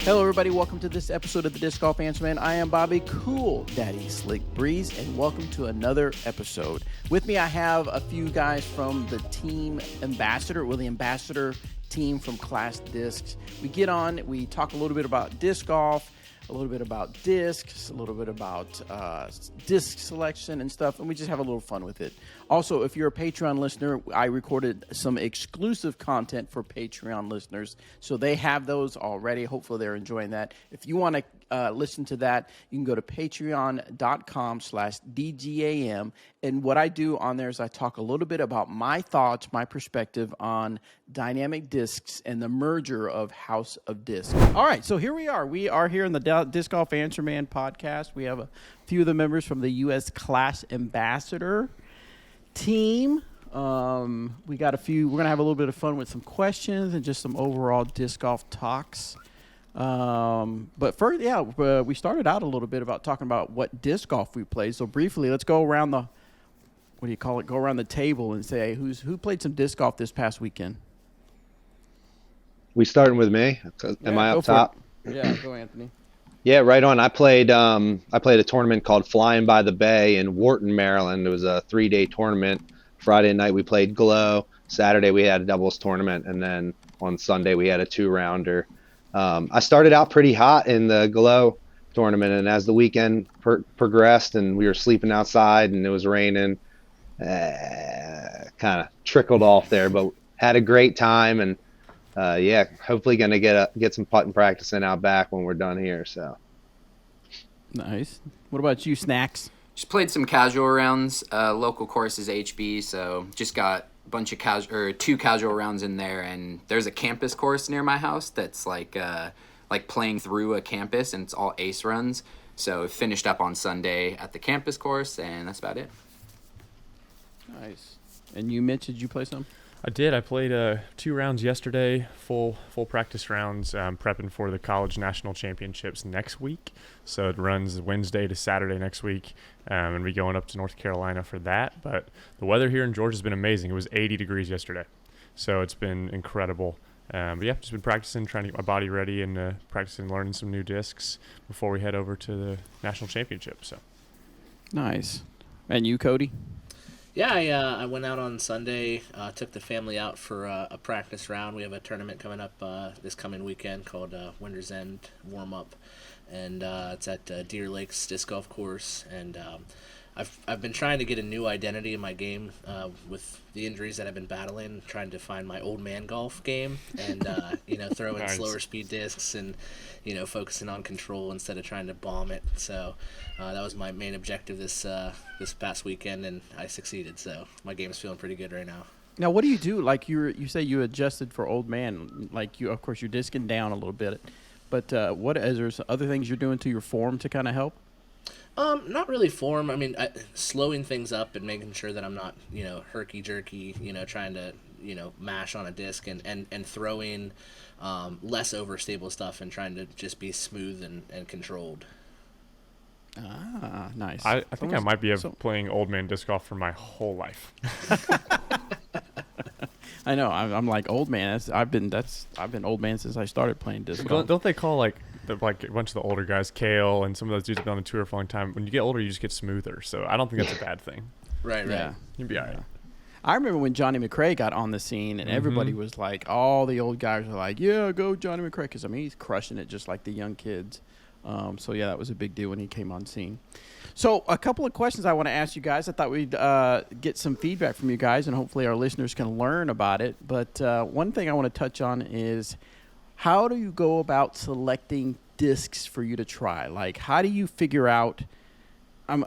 Hello, everybody. Welcome to this episode of the Disc Golf Answer Man. I am Bobby Cool Daddy Slick Breeze, and welcome to another episode. With me, I have a few guys from the team ambassador, or the ambassador team from Class Discs. We get on, we talk a little bit about disc golf, a little bit about discs, a little bit about disc selection and stuff, and we just have a little fun with it. Also, if you're a Patreon listener, I recorded some exclusive content for Patreon listeners, so they have those already. Hopefully, they're enjoying that. If you want to listen to that, you can go to patreon.com/DGAM, and what I do on there is I talk a little bit about my thoughts, my perspective on dynamic discs and the merger of House of Disc. All right, so here we are. We are here in the Disc Golf Answer Man podcast. We have a few of the members from the U.S. Class Ambassador team. We got a few. We're gonna have a little bit of fun with some questions and just some overall disc golf talks. But first, we started out a little bit about talking about what disc golf we played. So briefly, let's go around the Go around the table and say who played some disc golf this past weekend. We starting with me? Am I up top? Yeah, go Anthony. Yeah, right on. I played a tournament called Flying by the Bay in Wharton, Maryland. It was a 3-day tournament. Friday night we played Glow. Saturday we had a doubles tournament, and then on Sunday we had a 2-rounder. I started out pretty hot in the Glow tournament, and as the weekend progressed and we were sleeping outside and it was raining, kind of trickled off there, but had a great time, and hopefully going to get some putting practice in out back when we're done here. So nice. What about you, Snacks? Just played some casual rounds. Local course is HB, so just got a bunch of two casual rounds in there. And there's a campus course near my house that's like playing through a campus, and it's all ace runs. So finished up on Sunday at the campus course, and that's about it. Nice. And you, Mitch, did you play some? I did. I played 2 rounds yesterday, full practice rounds, prepping for the college national championships next week. So it runs Wednesday to Saturday next week, and we going up to North Carolina for that. But the weather here in Georgia has been amazing. It was 80 degrees yesterday, so it's been incredible. But yeah, just been practicing, trying to get my body ready, and practicing learning some new discs before we head over to the national championship. So nice. And you, Cody? Yeah, I went out on Sunday, took the family out for a practice round. We have a tournament coming up this coming weekend called Winter's End Warm-Up, and it's at Deer Lakes Disc Golf Course. And I've been trying to get a new identity in my game with the injuries that I've been battling, trying to find my old man golf game, and throw in Nice. slower speed discs and focusing on control instead of trying to bomb it. So that was my main objective this past weekend, and I succeeded. So my game's feeling pretty good right now. Now, what do you do? Like you say you adjusted for old man. Like of course, you're discing down a little bit. But is there some other things you're doing to your form to kind of help? Not really form. I mean, slowing things up and making sure that I'm not, herky jerky, trying to, mash on a disc and throwing less overstable stuff and trying to just be smooth and controlled. Ah, nice. I think I might be playing old man disc golf for my whole life. I know. I'm like old man. I've been old man since I started playing disc golf. Don't they call a bunch of the older guys, Kale and some of those dudes have been on the tour for a long time? When you get older, you just get smoother. So I don't think that's a bad thing. Right. Yeah. You'd be all right. I remember when Johnny McRae got on the scene, and everybody was like, all the old guys were like, yeah, go Johnny McRae, because, he's crushing it just like the young kids. So, yeah, that was a big deal when he came on scene. So a couple of questions I want to ask you guys. I thought we'd get some feedback from you guys, and hopefully our listeners can learn about it. But one thing I want to touch on is how do you go about selecting discs for you to try? Like, how do you figure out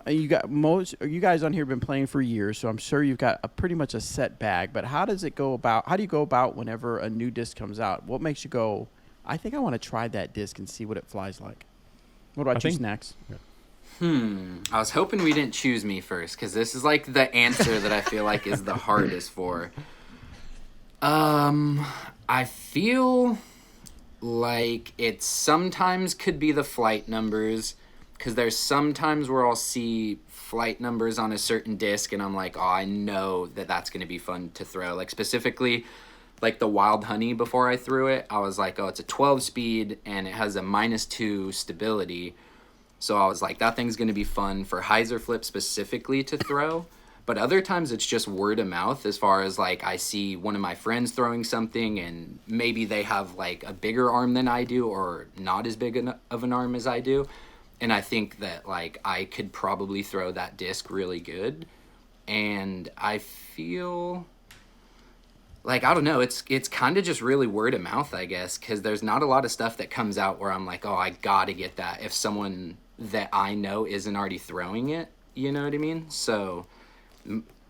you guys on here have been playing for years, so I'm sure you've got pretty much a set bag. But how do you go about whenever a new disc comes out? What makes you go, I think I want to try that disc and see what it flies like? What about you, Snacks? Yeah. I was hoping we didn't choose me first, because this is like the answer that I feel like is the hardest for. I feel like it sometimes could be the flight numbers, because there's sometimes where I'll see flight numbers on a certain disc and I'm like, oh, I know that that's going to be fun to throw. Like specifically like the Wild Honey before I threw it. I was like, oh, it's a 12 speed and it has a -2 stability. So I was like, that thing's going to be fun for hyzer flip specifically to throw. But other times it's just word of mouth, as far as like I see one of my friends throwing something and maybe they have like a bigger arm than I do or not as big of an arm as I do. And I think that like I could probably throw that disc really good. And I feel like, I don't know, it's kind of just really word of mouth, I guess, because there's not a lot of stuff that comes out where I'm like, oh, I gotta get that if someone that I know isn't already throwing it, you know what I mean? So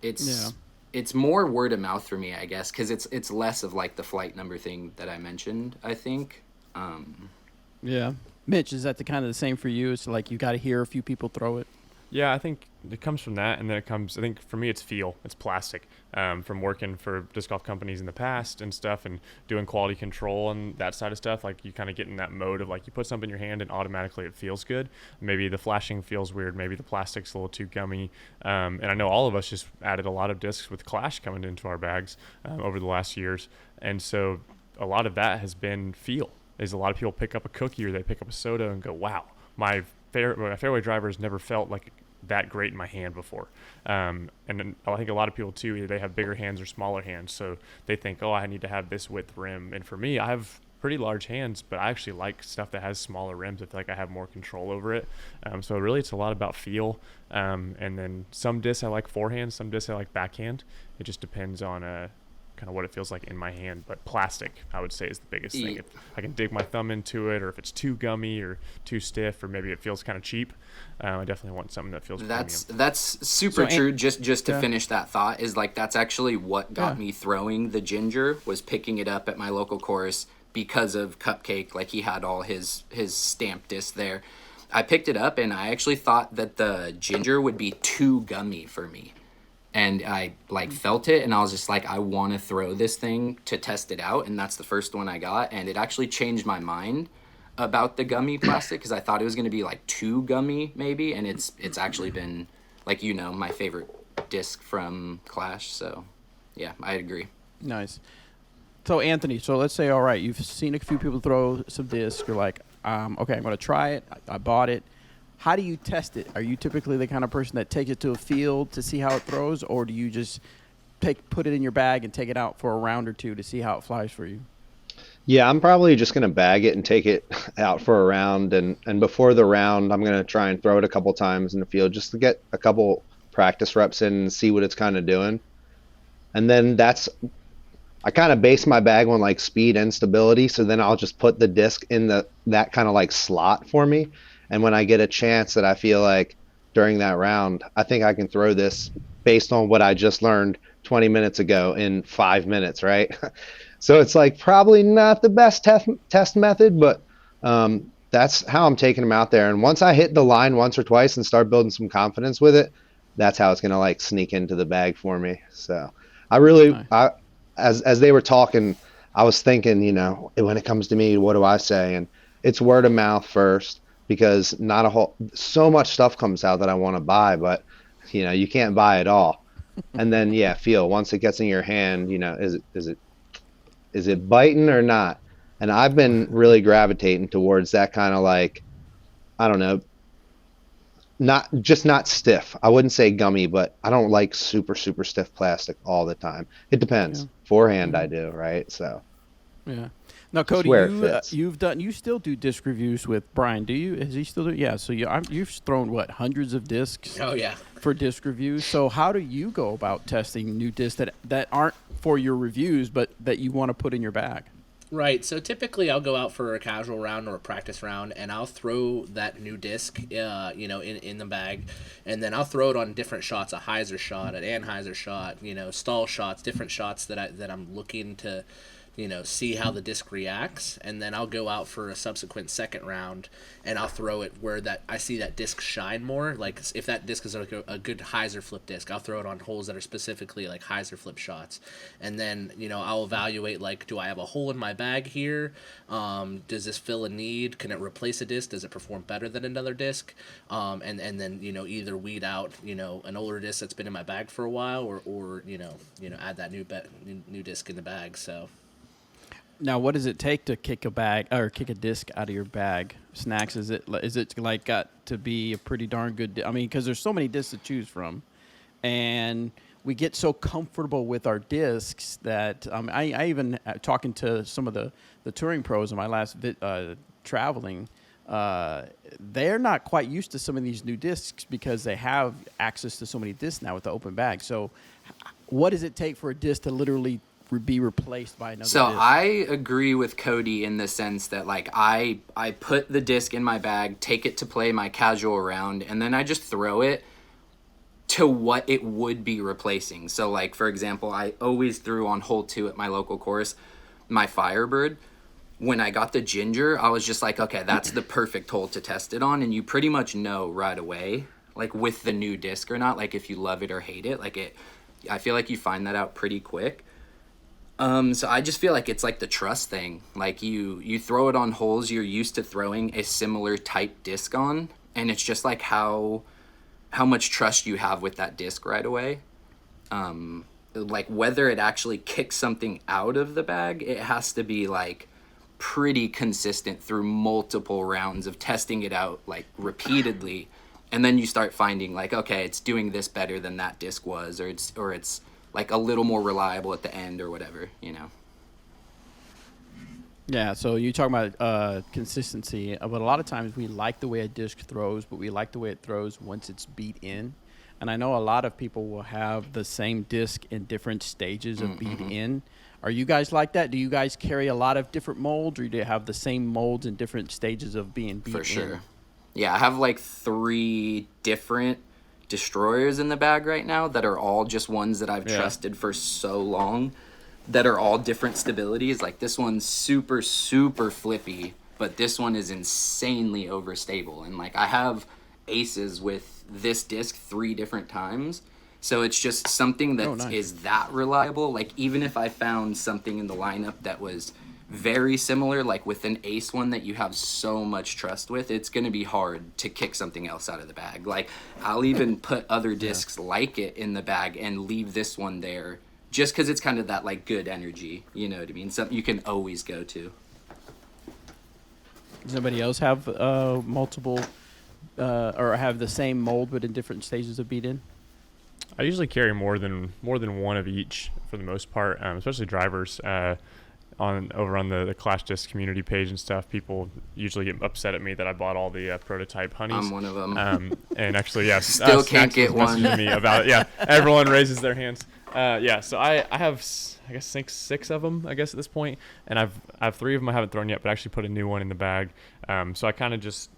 it's more word of mouth for me, I guess, because it's less of like the flight number thing that I mentioned, I think. Yeah. Mitch, is that the kind of the same for you? It's like you got to hear a few people throw it. Yeah, I think it comes from that, and then it comes, I think for me it's feel, it's plastic. From working for disc golf companies in the past and stuff and doing quality control and that side of stuff, like you kind of get in that mode of like you put something in your hand and automatically it feels good. Maybe the flashing feels weird, maybe the plastic's a little too gummy. And I know all of us just added a lot of discs with Clash coming into our bags over the last years. And so a lot of that has been feel. Is a lot of people pick up a cookie or they pick up a soda and go, wow, my fairway driver has never felt like that great in my hand before. And then I think a lot of people too, either they have bigger hands or smaller hands, so they think, oh, I need to have this width rim. And for me, I have pretty large hands, but I actually like stuff that has smaller rims. I feel like I have more control over it. So really it's a lot about feel. And then some discs I like forehand, some discs I like backhand. It just depends on kind of what it feels like in my hand. But plastic, I would say, is the biggest thing. If I can dig my thumb into it, or if it's too gummy or too stiff, or maybe it feels kind of cheap, I definitely want something that feels premium. That's super true. Just to finish that thought, is like that's actually what got me throwing the Ginger, was picking it up at my local course because of Cupcake. Like he had all his stamp disc there. I picked it up and I actually thought that the Ginger would be too gummy for me. And I like felt it and I was just like, I want to throw this thing to test it out. And that's the first one I got. And it actually changed my mind about the gummy plastic, because I thought it was going to be like too gummy maybe. And it's actually been like, you know, my favorite disc from Clash. So yeah, I agree. Nice. So Anthony, so let's say, all right, you've seen a few people throw some discs. You're like, okay, I'm going to try it. I bought it. How do you test it? Are you typically the kind of person that takes it to a field to see how it throws, or do you just put it in your bag and take it out for a round or two to see how it flies for you? Yeah, I'm probably just going to bag it and take it out for a round. And before the round, I'm going to try and throw it a couple times in the field just to get a couple practice reps in and see what it's kind of doing. And then I kind of base my bag on like speed and stability. So then I'll just put the disc in that kind of like slot for me. And when I get a chance that I feel like during that round, I think I can throw this based on what I just learned 20 minutes ago in 5 minutes, right? So it's like probably not the best test method, but that's how I'm taking them out there. And once I hit the line once or twice and start building some confidence with it, that's how it's going to like sneak into the bag for me. So I really, as they were talking, I was thinking, you know, when it comes to me, what do I say? And it's word of mouth first, because so much stuff comes out that I want to buy, but you know, you can't buy it all. And then feel once it gets in your hand, you know, is it biting or not? And I've been really gravitating towards that kind of like, I don't know, not stiff. I wouldn't say gummy, but I don't like super, super stiff plastic all the time. It depends. Forehand I do, right? So yeah. Now, Cody, you still do disc reviews with Brian, do you? Is he still do? Yeah. So you've thrown what, hundreds of discs? Oh yeah. For disc reviews. So how do you go about testing new discs that aren't for your reviews, but that you want to put in your bag? Right. So typically I'll go out for a casual round or a practice round, and I'll throw that new disc, you know, in the bag, and then I'll throw it on different shots: a hyzer shot, an Anheuser shot, you know, stall shots, different shots that I'm looking to, you know, see how the disc reacts, and then I'll go out for a subsequent second round and I'll throw it where that I see that disc shine more. Like if that disc is like a good hyzer flip disc, I'll throw it on holes that are specifically like hyzer flip shots, and then, you know, I'll evaluate, like, do I have a hole in my bag here? Does this fill a need? Can it replace a disc? Does it perform better than another disc? And then, you know, either weed out, you know, an older disc that's been in my bag for a while, or you know add that new disc in the bag. So Now, what does it take to kick a bag or kick a disc out of your bag? Snacks, is it like got to be a pretty darn good? I mean, because there's so many discs to choose from, and we get so comfortable with our discs that I even talking to some of the touring pros in my last traveling. They're not quite used to some of these new discs because they have access to so many discs now with the open bag. So, what does it take for a disc to literally be replaced by another So disc? I agree with Cody in the sense that like I put the disc in my bag, take it to play my casual round, and then I just throw it to what it would be replacing. So like for example, I always threw on hole 2 at my local course my Firebird. When I got the Ginger, I was just like, okay, that's the perfect hole to test it on, and you pretty much know right away like with the new disc or not, like if you love it or hate it. I feel like you find that out pretty quick. So I just feel like it's like the trust thing. Like you throw it on holes you're used to throwing a similar type disc on, and it's just like how much trust you have with that disc right away. Like whether it actually kicks something out of the bag, it has to be like pretty consistent through multiple rounds of testing it out like repeatedly, and then you start finding like, okay, it's doing this better than that disc was, or it's like a little more reliable at the end or whatever, you know. Yeah, so you talk about consistency, but a lot of times we like the way a disc throws, but we like the way it throws once it's beat in. And I know a lot of people will have the same disc in different stages of beat in. Are you guys like that? Do you guys carry a lot of different molds, or do you have the same molds in different stages of being beat in? For sure. Yeah, I have like 3 different destroyers in the bag right now that are all just ones that I've trusted for so long, that are all different stabilities. Like this one's super flippy, but this one is insanely overstable, and like I have aces with this disc 3 different times, so it's just something that is that reliable. Like even if I found something in the lineup that was very similar, like with an ace one that you have so much trust with, it's going to be hard to kick something else out of the bag. Like I'll even put other discs like it in the bag and leave this one there just because it's kind of that like good energy, you know what I mean? Something you can always go to. Does anybody else have multiple or have the same mold but in different stages of beat in? I usually carry more than one of each for the most part, especially drivers. Over on the Clash Disc community page and stuff, people usually get upset at me that I bought all the prototype honeys. I'm one of them. And actually, yes, Still can't get one. Me about it. Yeah, everyone raises their hands. So I have I guess six of them, I guess, at this point, and I have 3 of them I haven't thrown yet, but I actually put a new one in the bag. So I kind of just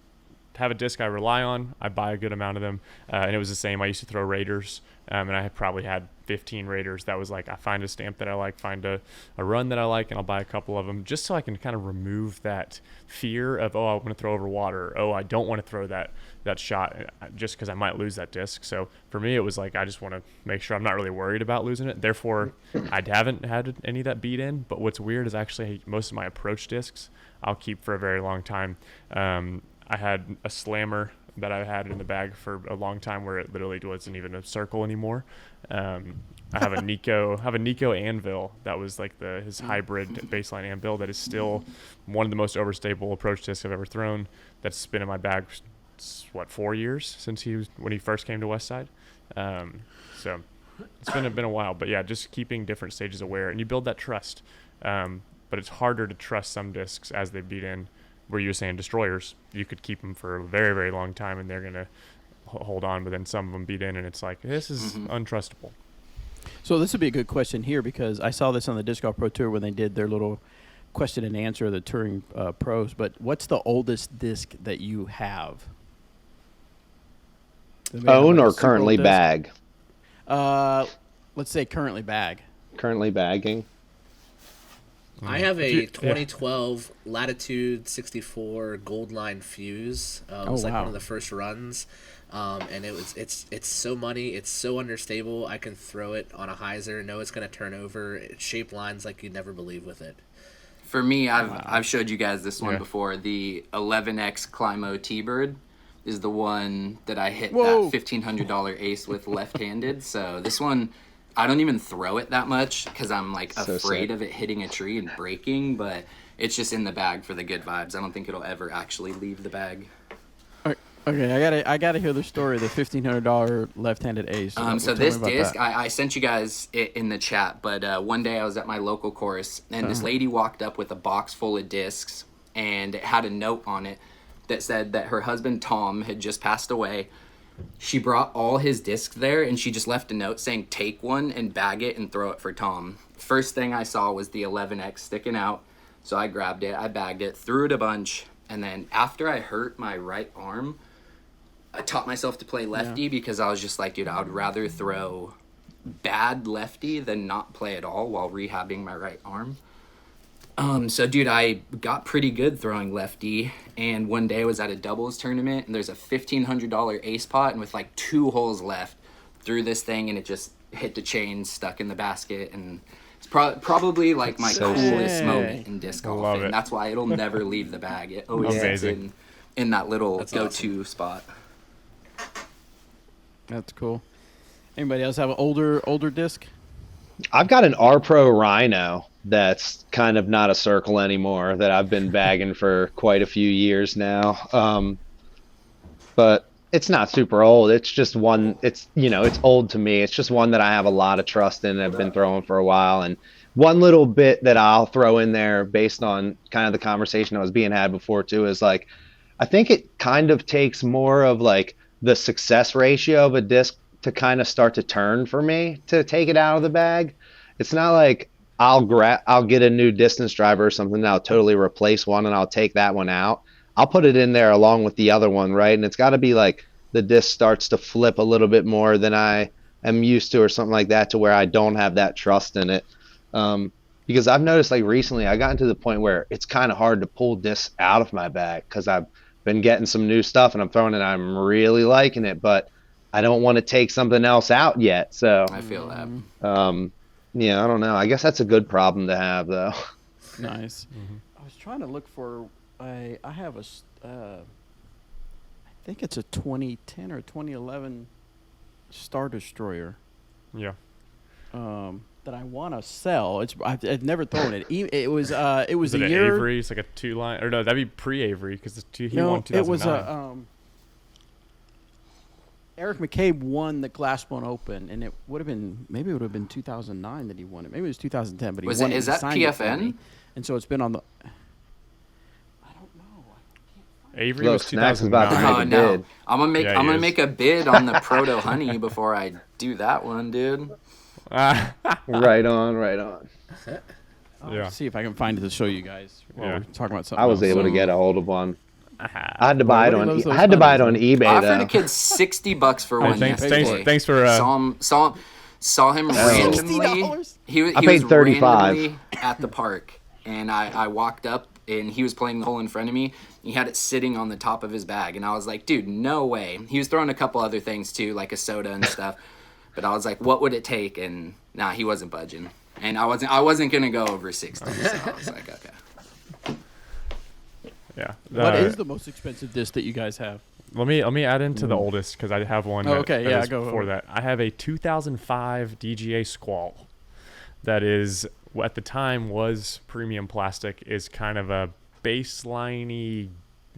have a disc I rely on. I buy a good amount of them, and it was the same. I used to throw Raiders, and I probably had 15 Raiders. That was like, I find a stamp that I like, find a run that I like, and I'll buy a couple of them just so I can kind of remove that fear of, oh, I want to throw over water. Oh, I don't want to throw that shot just because I might lose that disc. So for me, it was like, I just want to make sure I'm not really worried about losing it. Therefore, I haven't had any of that beat in. But what's weird is actually most of my approach discs I'll keep for a very long time. I had a slammer that I had in the bag for a long time where it literally wasn't even a circle anymore. I have a Nico Anvil that was like his hybrid baseline anvil that is still one of the most overstable approach discs I've ever thrown. That's been in my bag 4 years since when he first came to Westside. So it's been a while, but yeah, just keeping different stages of wear, and you build that trust. But it's harder to trust some discs as they beat in. Where you were saying destroyers, you could keep them for a very, very long time and they're going to hold on, but then some of them beat in and it's like, this is untrustable. So this would be a good question here because I saw this on the Disc Golf Pro Tour when they did their little question and answer of the touring pros, but what's the oldest disc that you have? Own or currently bag? Let's say currently bag. Currently bagging. I have a 2012 Latitude 64 Gold Line Fuse. It was like one of the first runs, and it's so money. It's so understable. I can throw it on a hyzer, know it's going to turn over. It shaped lines like you'd never believe with it. For me, I've showed you guys this one before. The 11X Climo T-Bird is the one that I hit that $1,500 ace with left-handed. So this one, I don't even throw it that much because I'm like So afraid sick. of it hitting a tree and breaking, but it's just in the bag for the good vibes. I don't think it'll ever actually leave the bag. Okay, I gotta hear the story of the $1,500 left-handed ace. So Tell this me about disc, that. I sent you guys it in the chat, but one day I was at my local course, and this lady walked up with a box full of discs, and it had a note on it that said that her husband Tom had just passed away. She brought all his discs there, and she just left a note saying, take one and bag it and throw it for Tom. First thing I saw was the 11X sticking out, so I grabbed it, I bagged it, threw it a bunch, and then after I hurt my right arm, I taught myself to play lefty because I was just like, dude, I would rather throw bad lefty than not play at all while rehabbing my right arm. So dude, I got pretty good throwing lefty, and one day I was at a doubles tournament, and there's a $1,500 ace pot, and with like 2 holes left, threw this thing, and it just hit the chain, stuck in the basket, and it's probably like my So coolest sick. moment in disc golf, Love and it. that's why it'll never leave the bag. It always sits Amazing. in that little That's go-to spot. That's cool. Anybody else have an older disc? I've got an R Pro Rhino that's kind of not a circle anymore that I've been bagging for quite a few years now. But it's not super old. It's just one. It's it's old to me. It's just one that I have a lot of trust in and I've been throwing for a while. And one little bit that I'll throw in there based on kind of the conversation that was being had before too is like, I think it kind of takes more of like the success ratio of a disc to kind of start to turn for me to take it out of the bag. It's not like I'll get a new distance driver or something and I'll totally replace one and I'll take that one out. I'll put it in there along with the other one, right? And it's got to be like the disc starts to flip a little bit more than I am used to or something like that, to where I don't have that trust in it. Because I've noticed like recently I gotten to the point where it's kind of hard to pull discs out of my bag because I've been getting some new stuff and I'm throwing it. I'm really liking it, but I don't want to take something else out yet. So, I feel that. yeah, I don't know. I guess that's a good problem to have, though. Nice. I was trying to look for I have I think it's a 2010 or 2011 Star Destroyer Yeah. that I want to sell. I've never thrown it. It was Is a it an year. Avery? It's like a 2-line, or no? That'd be pre-Avery because he No, won 2009. it was a Eric McCabe won the Glass One Open, and it would have been 2009 that he won it. Maybe it was 2010, but he won it. Is He that signed it for PFN? me. And so it's been on the. I don't know. Avery Look, was Snacks is about to 2009. make Oh a no! bid. I'm gonna make Yeah, I'm he gonna is. make a bid on the Proto Honey before I do that one, dude. Right on, right on. I'll Yeah. see if I can find it to show you guys while Yeah. we're talking about something. I was else. able to So- get a hold of one. I Aha. had to buy it Everybody on. loves those I had to buy it on bunnies, eBay I offered though. a kid $60 for Hey, one thanks, yesterday. thanks for Saw him randomly. $60? He I was paid $35. randomly at the park, and I walked up, and he was playing the hole in front of me. He had it sitting on the top of his bag, and I was like, dude, no way. He was throwing a couple other things too, like a soda and stuff. But I was like, what would it take? And nah, he wasn't budging, and I wasn't gonna go over 60. So I was like, okay. Yeah. What is the most expensive disc that you guys have? Let me add into the oldest because I have one. Oh, that- okay, that yeah, is go before over. that. I have a 2005 DGA Squall. That is at the time was premium plastic. Is kind of a baseliney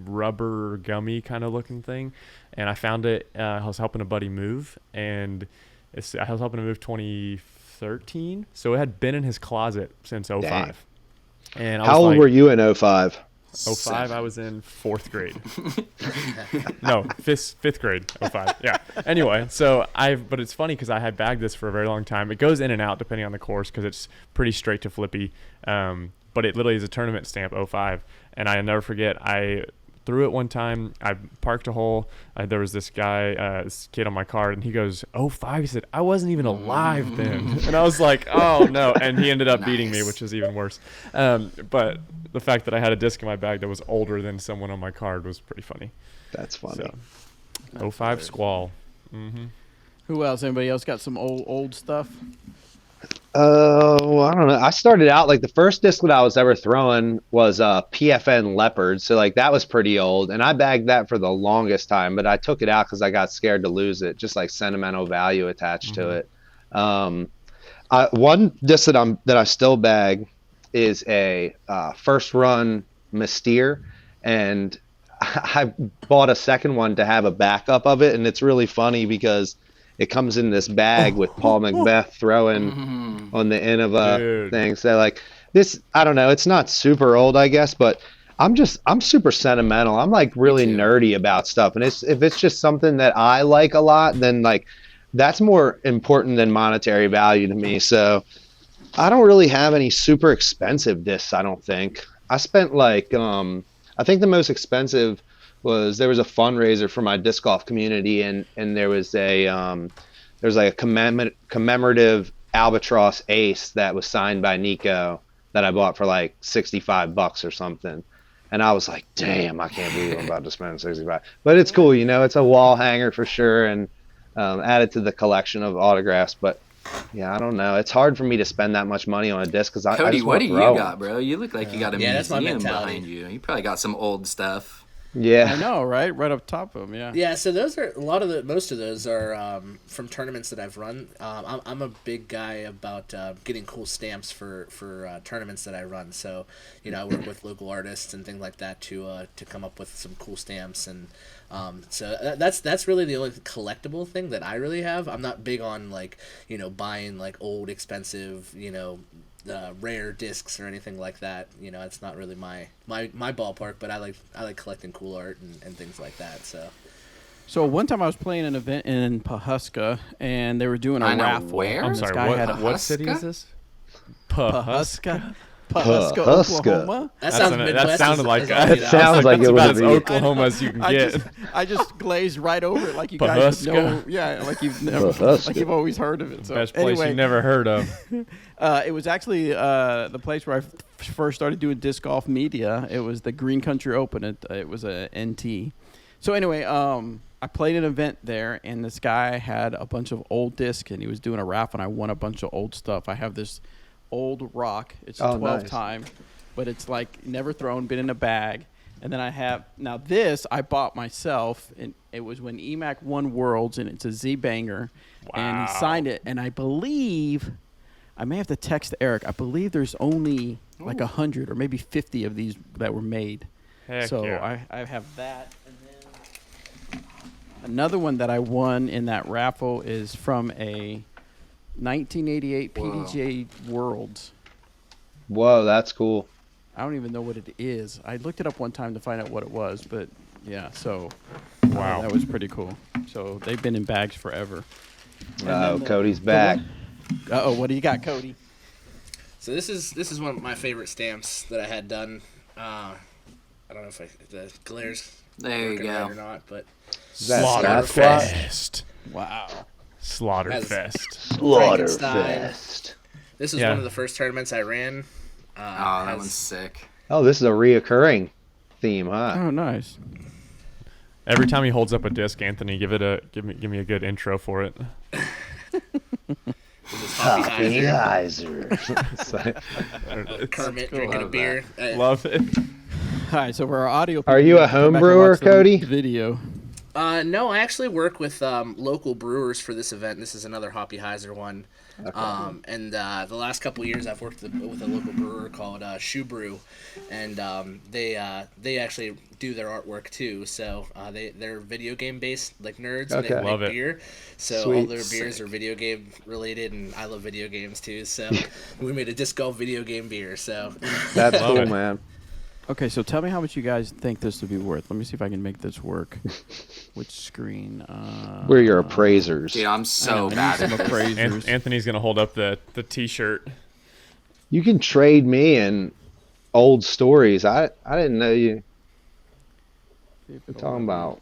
rubber gummy kind of looking thing, and I found it. I was helping a buddy move, and I was helping him move 2013, so it had been in his closet since 05. Dang. And I How was old like, were you in 05? 05, I was in 4th grade. No, fifth grade. 05. Yeah. Anyway, but it's funny because I had bagged this for a very long time. It goes in and out depending on the course because it's pretty straight to flippy. But it literally is a tournament stamp 05. And I never forget, I threw it one time. I parked a hole. There was this guy, this kid on my card, and he goes, 05. He said, I wasn't even alive then. And I was like, oh, no. And he ended up beating me, Nice. which was even worse. But the fact that I had a disc in my bag that was older than someone on my card was pretty funny. That's funny. So, 05 Squall. Mm-hmm. Who else? Anybody else got some old stuff? Oh, I don't know. I started out like the first disc that I was ever throwing was PFN Leopard, so like that was pretty old, and I bagged that for the longest time. But I took it out because I got scared to lose it, just like sentimental value attached to it. One disc that I still bag is a first run Mystere, and I bought a second one to have a backup of it, and it's really funny because it comes in this bag with Paul Macbeth throwing on the end of a Dude. thing. So like this, I don't know, it's not super old, I guess, but I'm super sentimental. I'm like really too. nerdy about stuff, and if it's just something that I like a lot, then like that's more important than monetary value to me. So I don't really have any super expensive discs, I don't think. I spent like I think the most expensive was there was a fundraiser for my disc golf community, and there was a there's like a commemorative Albatross Ace that was signed by Nico that I bought for like $65 or something. And I was like, damn, I can't believe I'm about to spend 65. But it's cool, you know, it's a wall hanger for sure, and added to the collection of autographs. But yeah, I don't know. It's hard for me to spend that much money on a disc because I Cody, just what want do to you throw got, 'em. bro? You look like you got a Yeah, that's my museum mentality. behind you. You probably got some old stuff. Yeah. I know, right? Right up top of them, yeah. Yeah, so those are most of those are from tournaments that I've run. I'm a big guy about getting cool stamps for tournaments that I run. So, you know, I work with local artists and things like that to come up with some cool stamps, and so that's really the only collectible thing that I really have. I'm not big on like, you know, buying like old expensive, you know, rare discs or anything like that. You know, it's not really my ballpark, but I like collecting cool art and things like that. So one time I was playing an event in Pawhuska, and they were doing a I know raffle. where? I'm This sorry. guy had a What city is Pawhuska? this? Pawhuska, Pawhuska. Oklahoma. That sounds That Midwest sounded like as all It sounds like that's it about would as be. Oklahoma as you can get. I just glazed right over it, like you guys would know. Pawhuska. Yeah, like you've never, Pawhuska. like you've always heard of it. So Best place anyway, you never heard of. it was actually the place where I first started doing disc golf media. It was the Green Country Open. It was a NT. So anyway, I played an event there, and this guy had a bunch of old discs, and he was doing a raffle, and I won a bunch of old stuff. I have this old rock. It's a Oh, 12 nice. time, but it's like never thrown, been in a bag. And then I have now this I bought myself, and it was when EMAC won Worlds, and it's a Z Banger, and he Wow. signed it. And I believe I may have to text Eric. I believe there's only like 100 or maybe 50 of these that were made. Heck So yeah. I have that. And then another one that I won in that raffle is from a 1988 PDGA Worlds. Whoa, that's cool. I don't even know what it is. I looked it up one time to find out what it was, but yeah, so Wow. that was pretty cool. So they've been in bags forever. And Oh, then the- Cody's back. Uh-oh, what do you got, Cody? So this is one of my favorite stamps that I had done. I don't know if the glare's There you working right or go. not, but Is that Slaughterfest. Sasquatch? Wow. Slaughterfest. Slaughterfest. this was Yeah. one of the first tournaments I ran. Oh, that has- one's sick. Oh, this is a reoccurring theme, huh? Oh, nice. Every time he holds up a disc, Anthony, give me a good intro for it. this is Hoppy Heiser, Heiser. Kermit cool. drinking a Love beer. Love it. All right, so for our audio Are people, you a can go home back and brewer, watch the Cody? Video. No, I actually work with local brewers for this event. This is another Hoppy Heiser one. And the last couple of years, I've worked with a local brewer called Shoe Brew, and they actually do their artwork too. So they're video game based, like nerds. And Okay. they Love make it. beer. So Sweet. all their beers are video game related, and I love video games too. So we made a disc golf video game beer. So That's Love cool, it. man. Okay, so tell me how much you guys think this would be worth. Let me see if I can make this work. Which screen? We're your appraisers. Dude, I'm so I need bad some at this. appraisers. Anthony's gonna hold up the T-shirt. You can trade me in old stories. I didn't know you See if were it'll talking let me- about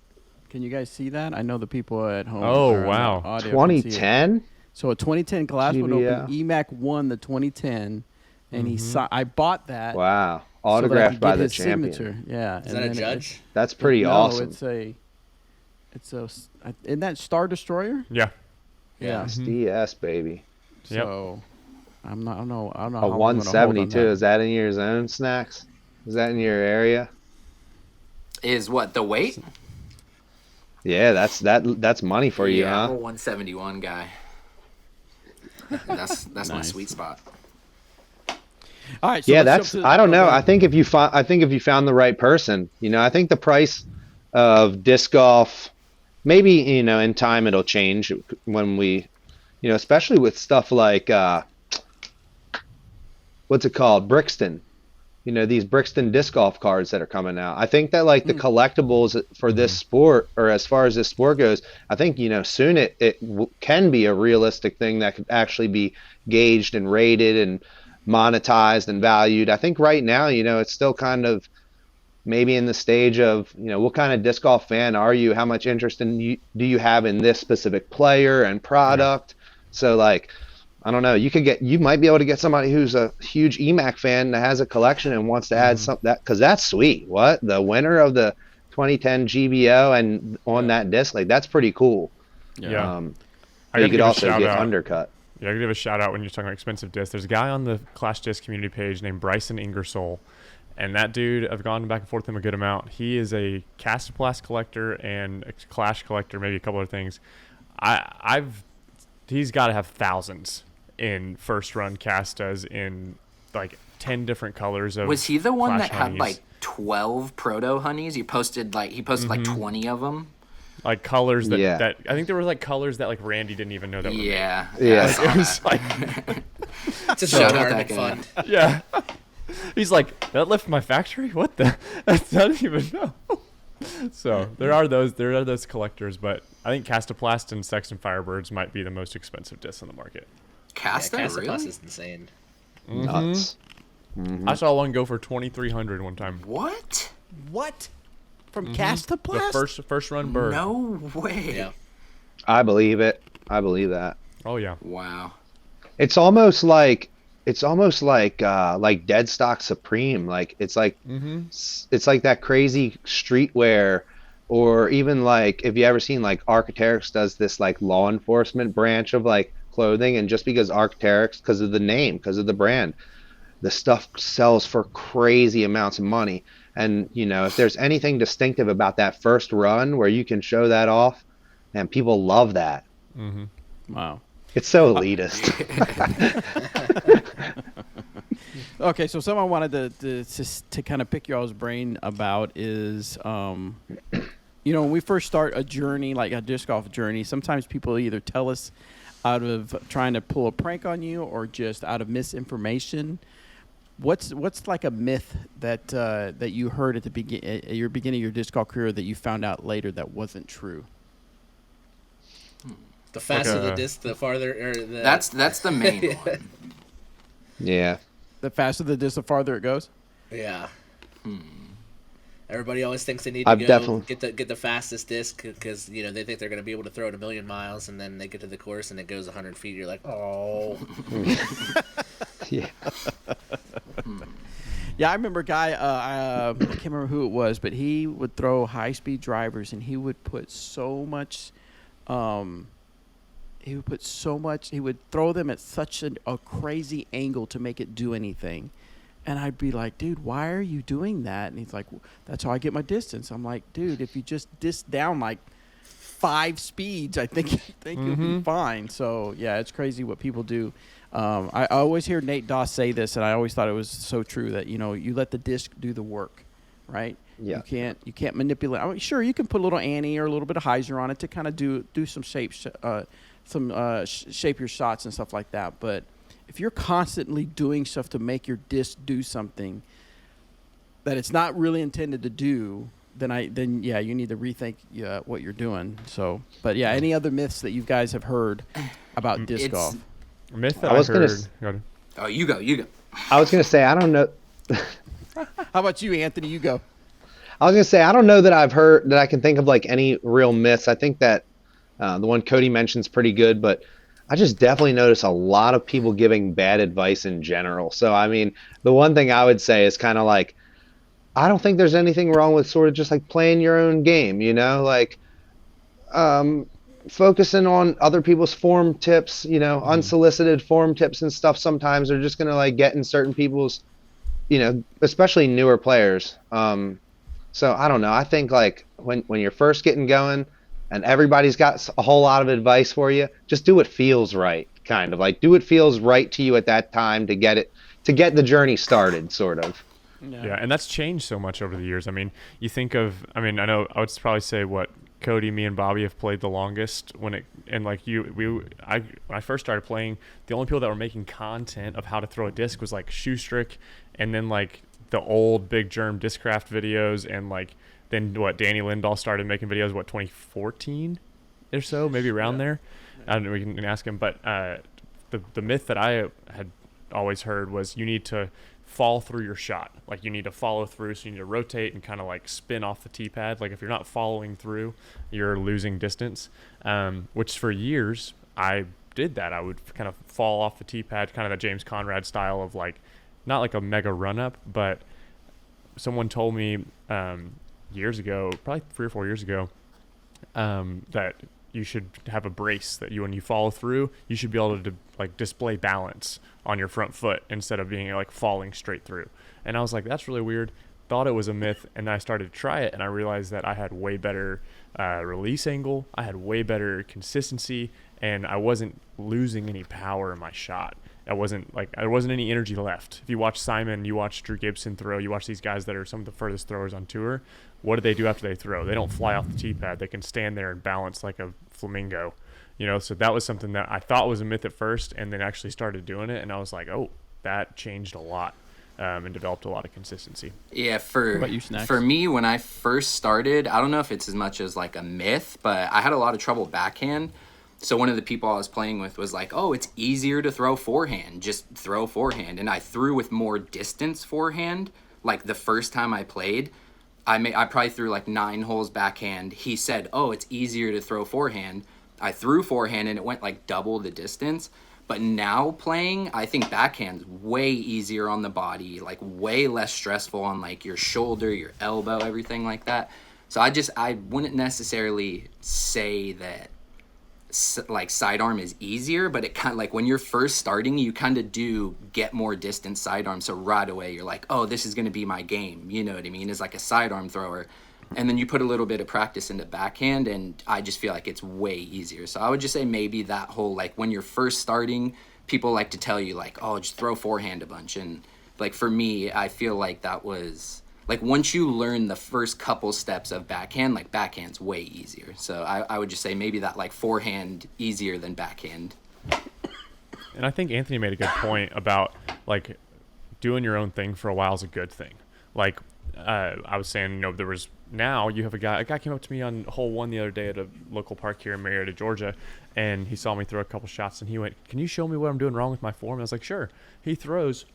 Can you guys see that? I know the people at home. Oh, or on wow. the audio can see it. 2010. So a 2010 Glasswood GBL. Open. EMAC won the 2010, and he I bought that. Wow, so that I autographed could by get the his champion. signature. Yeah. is that a judge? That's pretty no, awesome. It's a. Isn't that Star Destroyer? Yeah. Yeah. SDS baby. Yep. So I'm not. I don't know. I don't know. A how long I'm gonna hold on 172. that. Is that in your zone, Snacks? Is that in your area? Is what the weight? Yeah, that's money for you, Yeah, I'm a huh? 171 guy. That's my Nice. sweet spot. All right. So Yeah, let's that's. jump to- I don't oh, know. go I ahead. think if you find, I think if you found the right person, I think the price of disc golf, maybe in time it'll change when we, especially with stuff like what's it called, Brixton. These Brixton disc golf cards that are coming out. I think that like the collectibles for this sport, or as far as this sport goes, I think soon it can be a realistic thing that could actually be gauged and rated and monetized and valued. I think right now, it's still kind of maybe in the stage of, what kind of disc golf fan are you? How much interest do you have in this specific player and product? So like, I don't know. You might be able to get somebody who's a huge EMAC fan that has a collection and wants to add something because that's sweet. What, the winner of the 2010 GBO and on that disc, like that's pretty cool. Yeah. But you could also get undercut. Yeah, I could give a shout out when you're talking about expensive discs. There's a guy on the Clash Disc community page named Bryson Ingersoll, and that dude, I've gone back and forth with him a good amount. He is a Castoplast collector and a Clash collector, maybe a couple other things. He's got to have thousands in first run Castas in like 10 different colors of. Was he the one Clash that had honeys. like 12 proto honeys? He posted like 20 of them. Like colors that, Yeah. that I think there were like colors that like Randy didn't even know that were made. Yeah. Yeah. I saw It was that. like, It's a Shout out retirement that guy. fund. yeah. He's like, that left my factory? What the? I didn't even know. So there are those collectors, but I think Castoplast and Sexton Firebirds might be the most expensive discs on the market. Casta, Casta really? Plus is insane. Nuts. I saw one go for $2,300 one time. What? What? From The Castoplast? first run bird. No way. Yeah. I believe it. I believe that. Oh yeah. Wow. It's almost like Dead Stock Supreme. Like it's like that crazy streetwear, or even like if you ever seen like Arc'teryx does this like law enforcement branch of like clothing, and just because Arc'teryx, because of the name, because of the brand, the stuff sells for crazy amounts of money. And if there's anything distinctive about that first run where you can show that off, and people love that. Wow. It's so elitist. Okay, so something I wanted to kind of pick y'all's brain about is, when we first start a journey, like a disc golf journey, sometimes people either tell us out of trying to pull a prank on you or just out of misinformation. What's like a myth that you heard at your beginning of your disc golf career that you found out later that wasn't true? The faster Like the a- disc, the farther. Or the, That's the main one. Yeah. The faster the disc, the farther it goes. Yeah. Everybody always thinks they need to I've go definitely- get the fastest disc because they think they're going to be able to throw it 1,000,000 miles, and then they get to the course and it goes 100 feet. You're like, oh. Yeah. Yeah, I remember a guy, I can't remember who it was, but he would throw high-speed drivers, and he would put so much, he would throw them at such a crazy angle to make it do anything. And I'd be like, dude, why are you doing that? And he's like, that's how I get my distance. I'm like, dude, if you just disc down like 5 speeds, I think you'll be fine. So, yeah, it's crazy what people do. I always hear Nate Doss say this, and I always thought it was so true that, you let the disc do the work, right? Yeah. You can't manipulate. I mean, sure, you can put a little Annie or a little bit of hyzer on it to kind of do some shape, shape your shots and stuff like that. But if you're constantly doing stuff to make your disc do something that it's not really intended to do, then you need to rethink what you're doing. So, but yeah, any other myths that you guys have heard about disc It's- golf? A myth that I I, was gonna heard. s- Go ahead. Oh, you go. I was gonna say I don't know. How about you, Anthony? You go. I was gonna say I don't know that I've heard that I can think of like any real myths. I think that the one Cody mentioned is pretty good, but I just definitely notice a lot of people giving bad advice in general. So I mean, the one thing I would say is kind of like, I don't think there's anything wrong with sort of just like playing your own game, like focusing on other people's form tips, unsolicited form tips and stuff sometimes are just going to like get in certain people's, especially newer players. So I don't know. I think like when you're first getting going and everybody's got a whole lot of advice for you, just do what feels right. kind of like do what feels right to you at that time to get the journey started, sort of. Yeah, and that's changed so much over the years. I mean, you think of, I mean, I know I would probably say what Cody, me, and Bobby have played the longest and like when I first started playing, the only people that were making content of how to throw a disc was like Shoestrick, and then like the old Big Germ Discraft videos, and like then Danny Lindahl started making videos 2014 or so, maybe around there. I don't know, we can ask him, but the myth that I had always heard was you need to fall through your shot. Like you need to follow through, so you need to rotate and kind of like spin off the tee pad. Like if you're not following through, you're losing distance, which for years I did that. I would kind of fall off the tee pad, kind of that James Conrad style of like, not like a mega run up, but someone told me years ago, probably 3 or 4 years ago, that you should have a brace that when you follow through, you should be able to like display balance on your front foot instead of being like falling straight through. And I was like, that's really weird. Thought it was a myth, and then I started to try it, and I realized that I had way better release angle, I had way better consistency, and I wasn't losing any power in my shot. There wasn't any energy left. If you watch Simon, you watch Drew Gibson throw, you watch these guys that are some of the furthest throwers on tour, what do they do after they throw? They don't fly off the tee pad. They can stand there and balance like a flamingo, so that was something that I thought was a myth at first, and then actually started doing it, and I was like, oh, that changed a lot, and developed a lot of consistency. Yeah, What about you, Snacks? for me, when I first started, I don't know if it's as much as like a myth, but I had a lot of trouble backhand. So one of the people I was playing with was like, oh, it's easier to throw forehand. Just throw forehand. And I threw with more distance forehand. Like the first time I played, I probably threw like 9 holes backhand. He said, oh, it's easier to throw forehand. I threw forehand and it went like double the distance. But now playing, I think backhand's way easier on the body, like way less stressful on like your shoulder, your elbow, everything like that. So I wouldn't necessarily say that like sidearm is easier, but it kind of like when you're first starting, you kind of do get more distance sidearm. So right away you're like, oh, this is going to be my game. You know what I mean? As like a sidearm thrower. And then you put a little bit of practice into backhand, and I just feel like it's way easier. So I would just say maybe that whole, like when you're first starting, people like to tell you like, oh, just throw forehand a bunch. And like for me, I feel like that was like once you learn the first couple steps of backhand, like backhand's way easier. So I would just say maybe that like forehand easier than backhand. And I think Anthony made a good point about like doing your own thing for a while is a good thing. Like I was saying, there was, now you have a guy came up to me on hole 1 the other day at a local park here in Marietta, Georgia, and he saw me throw a couple shots, and he went, can you show me what I'm doing wrong with my form? And I was like, sure. He throws.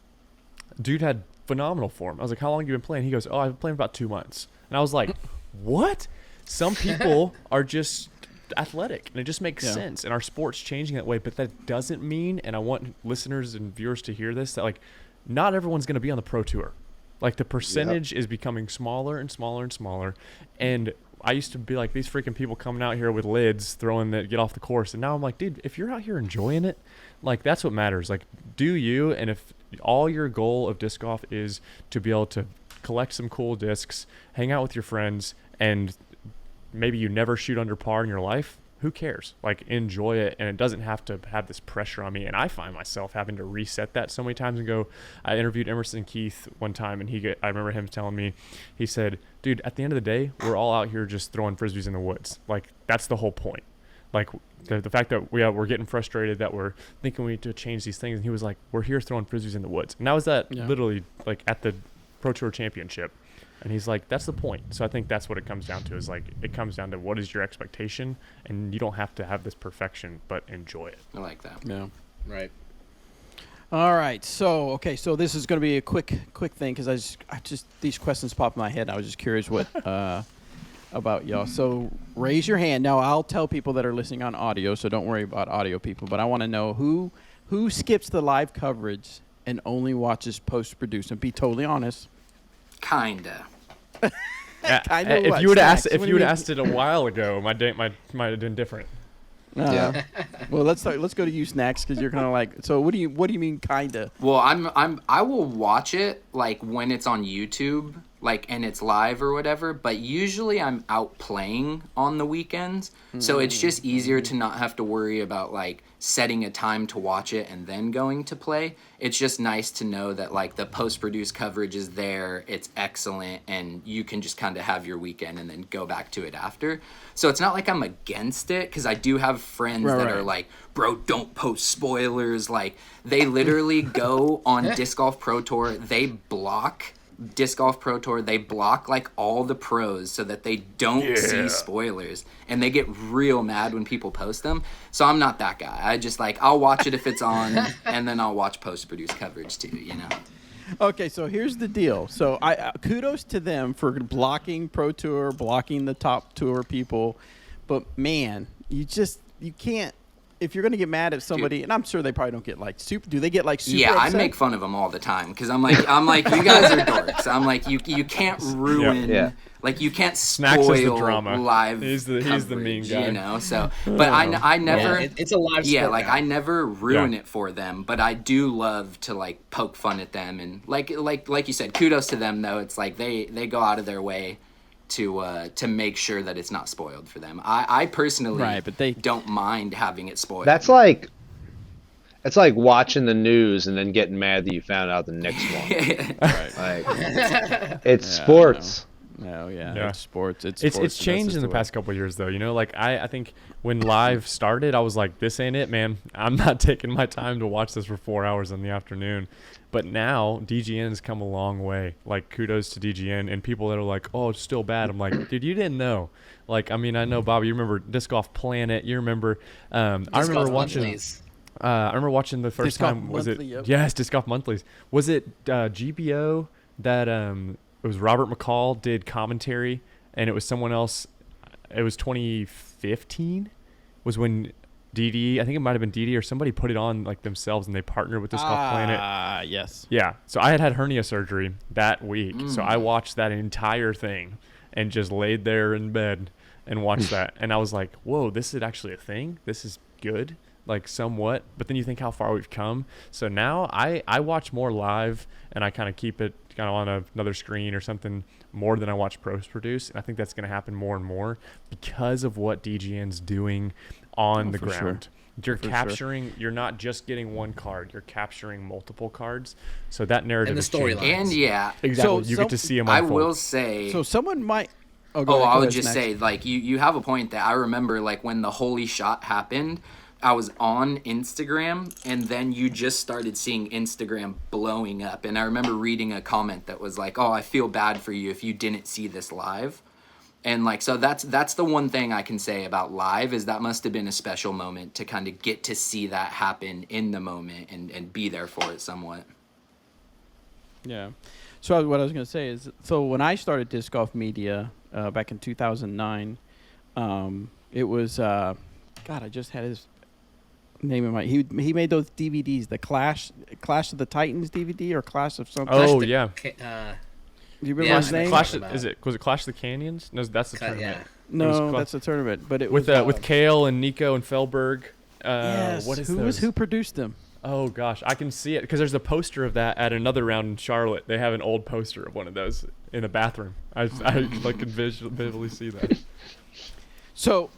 Dude had phenomenal form. I was like, how long have you been playing? He goes, oh, I've been playing about 2 months. And I was like, what? Some people are just athletic, and it just makes sense. And our sport's changing that way, but that doesn't mean, and I want listeners and viewers to hear this, that like not everyone's going to be on the pro tour. Like the percentage is becoming smaller and smaller and smaller. And I used to be like, these freaking people coming out here with lids throwing that get off the course. And now I'm like, dude, if you're out here enjoying it, like that's what matters. Like do you, and if all your goal of disc golf is to be able to collect some cool discs, hang out with your friends, and maybe you never shoot under par in your life, who cares? Like enjoy it, and it doesn't have to have this pressure on me. And I find myself having to reset that so many times and go. I interviewed Emerson Keith one time, and I remember him telling me, he said, dude, at the end of the day, we're all out here just throwing frisbees in the woods. Like that's the whole point. Like the fact that we're getting frustrated, that we're thinking we need to change these things. And he was like, we're here throwing frisbees in the woods. And that was literally like at the Pro Tour Championship. And he's like, that's the point. So I think that's what it comes down to, is like, it comes down to what is your expectation, and you don't have to have this perfection, but enjoy it. I like that. Yeah. Right. All right. So this is going to be a quick thing, because I just these questions popped in my head. I was just curious what about y'all. So raise your hand. Now I'll tell people that are listening on audio, so don't worry about audio people. But I want to know who skips the live coverage and only watches post-produced. And be totally honest. Kinda. If you would have asked it a while ago, my day might have been different. Yeah. Well, let's go to you, Snacks, because you're kind of like. So what do you mean kinda? Well, I will watch it like when it's on YouTube, like, and it's live or whatever, but usually I'm out playing on the weekends, so it's just easier to not have to worry about like setting a time to watch it and then going to play. It's just nice to know that like the post-produced coverage is there, it's excellent, and you can just kind of have your weekend and then go back to it after. So it's not like I'm against it, because I do have friends that are like, bro, don't post spoilers. Like, they literally go on Disc Golf Pro Tour, they block Disc Golf Pro Tour, they block like all the pros so that they don't see spoilers, and they get real mad when people post them. So I'm not that guy. I just like, I'll watch it if it's on, and then I'll watch post-produced coverage too, you know. Okay, so here's the deal. So I kudos to them for blocking Pro Tour, blocking the top tour people, but man, you can't. If you're gonna get mad at somebody, and I'm sure they probably don't get like super. Do they get like super? Yeah, upset? I make fun of them all the time, because I'm like, you guys are dorks. I'm like, you can't ruin, like, you can't Snacks spoil is the drama. live. He's the mean coverage, guy. you know. So, but I never. It's a live sport. Yeah, like now. I never ruin Yeah. it for them, but I do love to like poke fun at them, and like you said, kudos to them though. It's like they go out of their way to make sure that it's not spoiled for them. I personally but they don't mind having it spoiled. That's like, it's like watching the news and then getting mad that you found out the next one. Like, it's sports. No, Yeah. it's sports. It's changed in the past couple of years though. You know, like I think when live started, I was like, this ain't it, man. I'm not taking my time to watch this for 4 hours in the afternoon. But now DGN has come a long way. Like, kudos to DGN, and people that are like, oh, it's still bad. I'm like, dude, you didn't know. Like, I mean, I know, Bobby, you remember Disc Golf Planet. You remember, I remember watching. I remember watching the first Disc Golf time. Was Monthly, it? yep. Yes, Disc Golf Monthlies. Was it GBO that it was Robert McCall did commentary, and it was someone else. It was 2015. Was when DD, I think it might have been DD or somebody put it on like themselves, and they partnered with Disc Golf Planet. Yes. Yeah. So I had hernia surgery that week. So I watched that entire thing and just laid there in bed and watched that. And I was like, whoa, this is actually a thing. This is good, like somewhat. But then you think how far we've come. So now I watch more live, and I kind of keep it kind of on another screen or something more than I watch pros produce. And I think that's going to happen more and more because of what DGN's doing on the ground. You're capturing, you're not just getting one card, you're capturing multiple cards. So that narrative And the is changing. storylines. And yeah, Exactly. So you get to see them I unfold. will say. So someone might. I would just say, like, you have a point that I remember, like, when the Holy Shot happened, I was on Instagram, and then you just started seeing Instagram blowing up. And I remember reading a comment that was like, oh, I feel bad for you if you didn't see this live. And, like, so that's the one thing I can say about live, is that must have been a special moment to kind of get to see that happen in the moment and be there for it somewhat. Yeah. So what I was going to say is, so when I started Disc Golf Media back in 2009, it was God. I just had his name in my. He made those DVDs, the Clash of the Titans DVD or Clash of something. Oh, yeah. Do you remember Yeah, his name? Clash, about. was it Clash of the Canyons? No, that's the tournament. No, Cla- that's a tournament. But it With was with Kale and Nico and Feldberg. yes. What is who produced them? Oh gosh, I can see it because there's a poster of that at another round in Charlotte. They have an old poster of one of those in the bathroom. I like can visually see that. So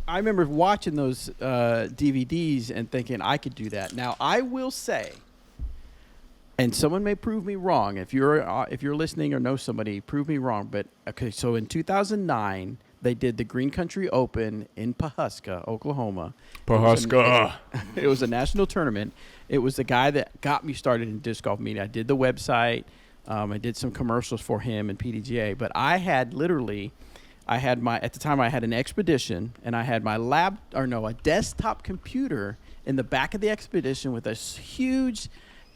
I remember watching those DVDs and thinking I could do that. Now I will say, and someone may prove me wrong. If you're listening or know somebody, prove me wrong. But okay, so in 2009 they did the Green Country Open in Pawhuska, Oklahoma. Pawhuska. It was a national tournament. It was the guy that got me started in disc golf media. I did the website. I did some commercials for him and PDGA. But I had at the time I had an Expedition, and I had my a desktop computer in the back of the Expedition with a huge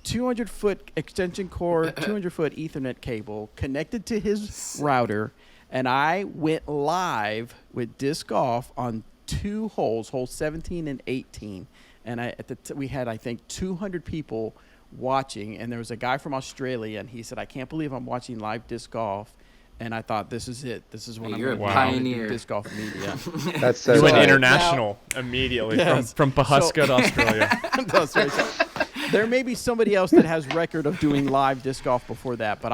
200-foot extension cord, 200-foot Ethernet cable connected to his router, and I went live with disc golf on two holes 17 and 18, and we had I think 200 people watching, and there was a guy from Australia, and he said, "I can't believe I'm watching live disc golf." And I thought, this is it. This is what You're I'm a going to pioneer. do disc golf media. That's so You went tight. international immediately Yes. from Pawhuska to Australia. That's right. There may be somebody else that has record of doing live disc golf before that, but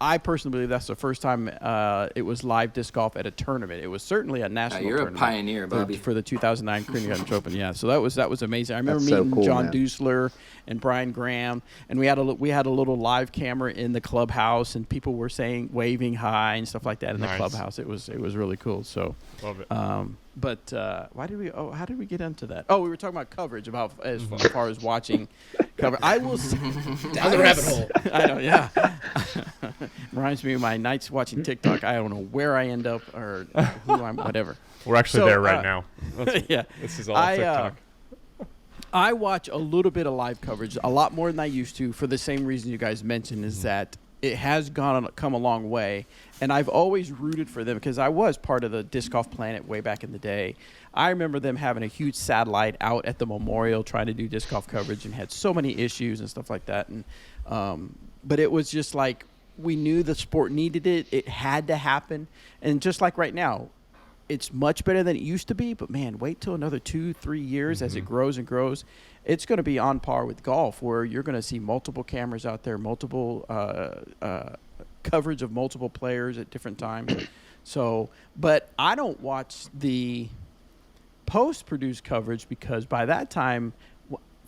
I personally believe that's the first time it was live disc golf at a tournament. It was certainly a national You're a tournament. pioneer, Bobby. For the 2009 Trinidad Open. Yeah, so that was amazing. I remember That's so meeting cool, John man. Dusler and Brian Graham, and we had a little live camera in the clubhouse, and people were waving hi and stuff like that in the Nice. clubhouse. It was really cool. So, Love it. but how did we get into that? Oh, we were talking about coverage, about as far as watching cover. I will. Down the rabbit hole. I know, yeah. Reminds me of my nights watching TikTok. I don't know where I end up or who I'm, whatever. We're actually So, there right now. Yeah. This is all I, TikTok. I watch a little bit of live coverage, a lot more than I used to, for the same reason you guys mentioned, is that it has come a long way, and I've always rooted for them because I was part of the Disc Golf Planet way back in the day. I remember them having a huge satellite out at the Memorial trying to do disc golf coverage and had so many issues and stuff like that. And but it was just like we knew the sport needed it. It had to happen. And just like right now, it's much better than it used to be. But, man, wait till another 2-3 years as it grows and grows. It's going to be on par with golf, where you're going to see multiple cameras out there, multiple coverage of multiple players at different times. So, but I don't watch the post-produced coverage because by that time,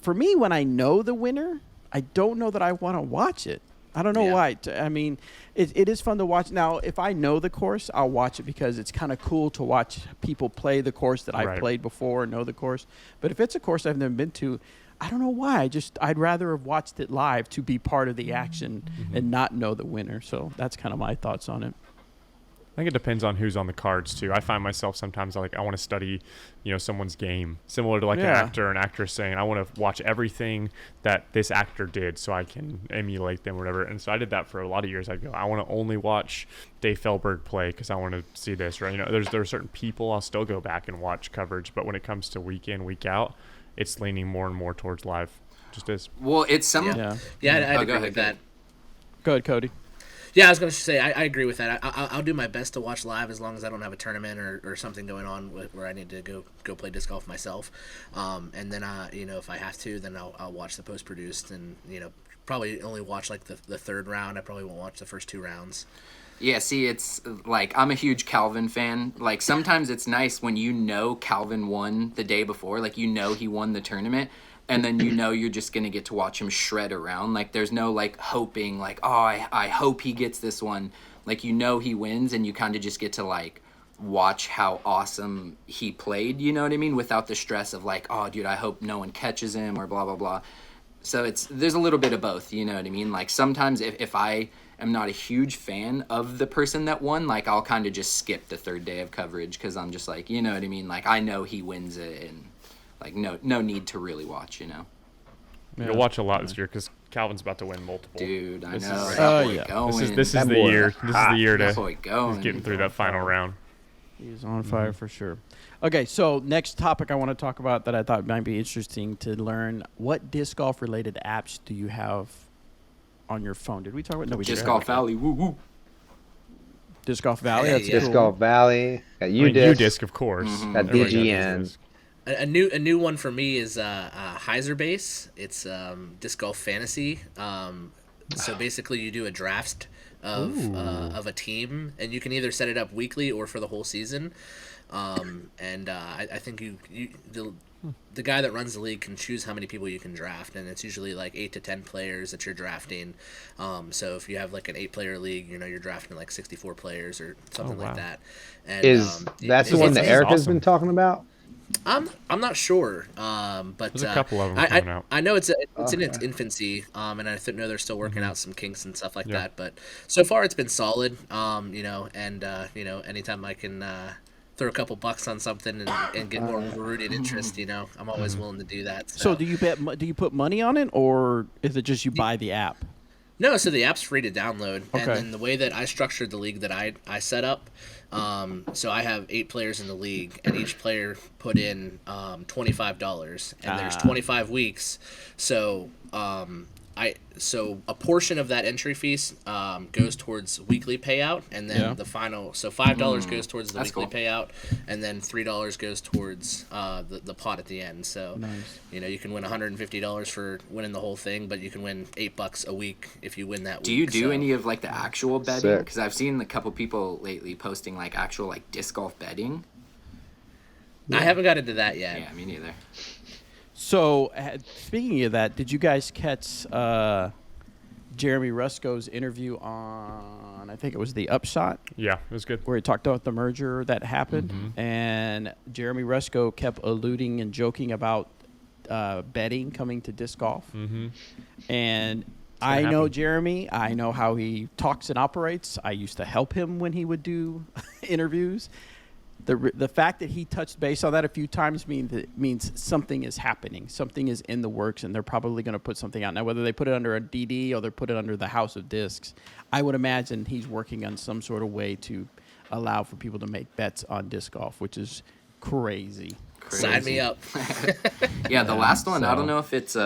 for me, when I know the winner, I don't know that I want to watch it. I don't know why. I mean, it is fun to watch. Now, if I know the course, I'll watch it because it's kind of cool to watch people play the course that I've Right. played before and know the course. But if it's a course I've never been to, I don't know why. I'd rather have watched it live to be part of the action and not know the winner. So that's kind of my thoughts on it. I think it depends on who's on the cards too. I find myself sometimes I want to study, someone's game, similar to an actor or an actress saying, I want to watch everything that this actor did so I can emulate them or whatever. And so I did that for a lot of years. I'd go, I want to only watch Dave Feldberg play because I want to see this. Or there are certain people I'll still go back and watch coverage, but when it comes to week in, week out, it's leaning more and more towards live. Just is. Well, it's some. Yeah. Yeah, I'd Oh, agree go ahead, with that. Go ahead, Cody. Yeah, I was going to say, I agree with that. I'll do my best to watch live as long as I don't have a tournament or something going on where I need to go play disc golf myself. And then, if I have to, then I'll watch the post-produced and, probably only watch like the third round. I probably won't watch the first 2 rounds. Yeah, see, it's like I'm a huge Calvin fan. Like sometimes it's nice when Calvin won the day before, like he won the tournament, and then you're just going to get to watch him shred around. Like there's no like hoping like, oh, I hope he gets this one. Like he wins, and you kind of just get to like watch how awesome he played, you know what I mean? Without the stress of like, oh, dude, I hope no one catches him or blah, blah, blah. So there's a little bit of both, you know what I mean? Like sometimes if I am not a huge fan of the person that won, like I'll kind of just skip the third day of coverage because I'm just like, you know what I mean? Like I know he wins it, and like no need to really watch, Yeah. You'll watch a lot this year because Calvin's about to win multiple. Dude, I This know. is- That boy yeah. going. This is That the boy year. is This is the year that to boy going. he's getting through that final round. He's on fire for sure. Okay, so next topic I want to talk about that I thought might be interesting to learn. What disc golf related apps do you have on your phone? Did we talk about? No, we Disc didn't. Golf Valley, woo woo. Disc Golf Valley. Hey, That's yeah. cool. Disc Golf Valley. Got I mean, UDisc. UDisc, of course. Mhm. Got Everybody DGN. knows A new one for me is Heiser Base. It's disc golf fantasy. So basically, you do a draft of a team, and you can either set it up weekly or for the whole season. I think the guy that runs the league can choose how many people you can draft, and it's usually like 8 to 10 players that you're drafting. So if you have like an 8-player league, you're drafting like 64 players or something wow. like that. And That's the one that it's Erica's awesome. been talking about? I'm not sure, but There's a couple of them I coming out. I know it's in its infancy, and I know they're still working out some kinks and stuff like Yeah. that. But so far it's been solid, anytime I can throw a couple bucks on something and get more rooted interest, I'm always willing to do that. So do you put money on it, or is it just you buy the app? No, so the app's free to download, Okay. and then the way that I structured the league that I set up, so I have 8 players in the league, and each player put in $25, and there's 25 weeks, so so a portion of that entry fees goes towards weekly payout, and then Yeah. the final, so $5 goes towards the That's weekly cool. payout, and then $3 goes towards the pot at the end. So Nice. you can win $150 for winning the whole thing, but you can win $8 a week if you win that week. Do you do so. any of like the actual betting? Sick. Because I've seen a couple people lately posting like actual like disc golf betting. I haven't got into that yet. Yeah, me neither. So, speaking of that, did you guys catch Jeremy Rusko's interview on, I think it was the Upshot, Yeah, it was good. where he talked about the merger that happened? And Jeremy Rusko kept alluding and joking about betting coming to disc golf. And I know happen. Jeremy. I know how he talks and operates. I used to help him when he would do interviews. The fact that he touched base on that a few times means something is happening. Something is in the works, and they're probably going to put something out. Now, whether they put it under a DD or they put it under the House of Discs, I would imagine he's working on some sort of way to allow for people to make bets on disc golf, which is crazy. Sign me up. Yeah, the last one, I so- don't know if it's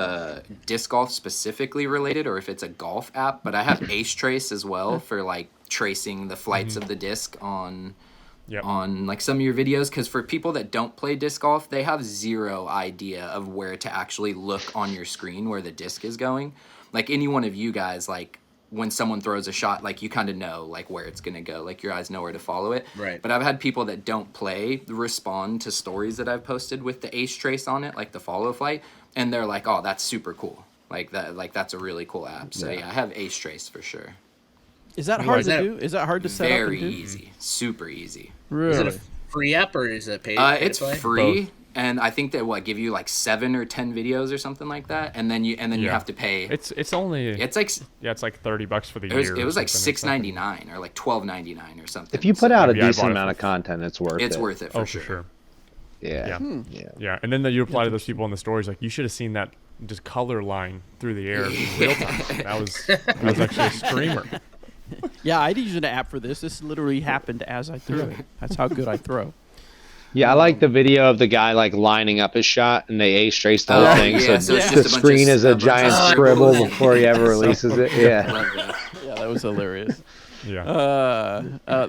disc golf specifically related or if it's a golf app, but I have Ace Trace as well for like tracing the flights of the disc on Yep. like some of your videos, because for people that don't play disc golf, they have zero idea of where to actually look on your screen where the disc is going. Like any one of you guys, like when someone throws a shot, like you kind of know like where it's gonna go, like your eyes know where to follow it. Right. But I've had people that don't play respond to stories that I've posted with the Ace Trace on it, like the follow flight, and they're like, "Oh, that's super cool. Like that's a really cool app." So yeah, I have Ace Trace for sure. Is that hard is to that- do? Is that hard to set Very up and do? easy, super easy. Really? Is it a free app or is it paid? pay to It's play? free, Both. and I think they give you like 7 or 10 videos or something like that, and then you Yeah. have to pay. It's only It's like it's like $30 for the it was, year. it or was like something. It's nothing. $6.99 or like $12.99 or something. If you put out a Maybe I decent bought it amount for- of content, it's worth it. it's worth it for Oh, sure. for sure. Yeah. Yeah. Yeah. Yeah, and then you reply to those people in the stories like, you should have seen that just color line through the air in real time. That was actually a screamer. Yeah, I'd use an app for this. This literally happened as I threw it. That's how good I throw. Yeah, I like the video of the guy like lining up his shot and they ace trace the whole Oh, thing. yeah, so so it's the just a bunch screen of- is a a bunch of giant scribbles. scribble before he ever releases it. Yeah. Love that. Yeah, that was hilarious. Yeah.